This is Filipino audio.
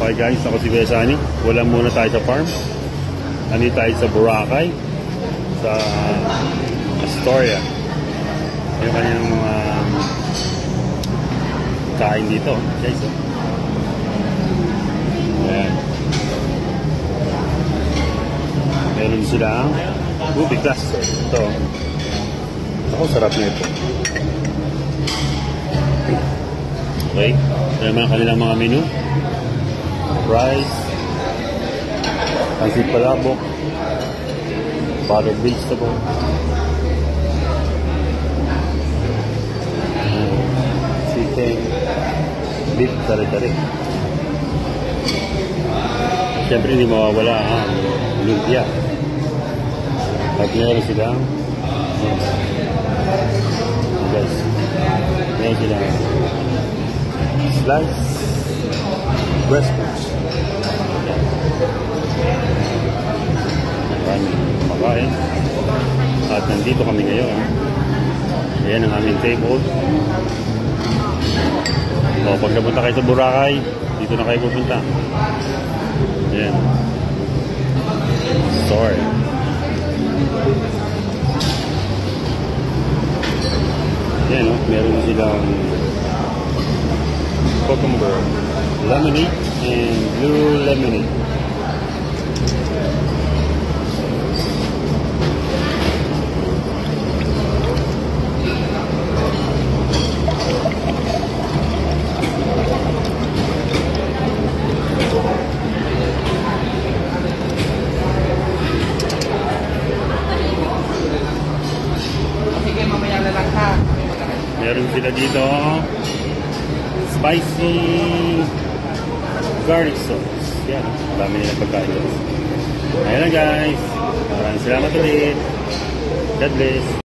Okay guys, ako si Besani. Wala muna tayo sa farm. Nandito tayo sa Boracay, sa Astoria. Yung kanyang mga kain dito guys. Ayan. Meron silang ruby cluster. Ito. Ako, sarap na ito. Okay. Ayan mga kanilang mga menu. Rice, pansit palabok, buttered vegetable, chicken, beef tare-tare. Siyempre hindi mawawala ang lumpia. At meron silang guys, meron silang slice breast meat. Makain. At nandito kami ngayon. Ayan ang aming table. O, pag napunta kayo sa Boracay, dito na kayo pupunta. Ayan. Sorry. Ayan o, meron na silang cucumber lemonade and blue lemonade. Meron sila dito spicy garlic sauce. Yan, dami nilang pagkain. Ayan na guys, maraming salamat ulit. God bless.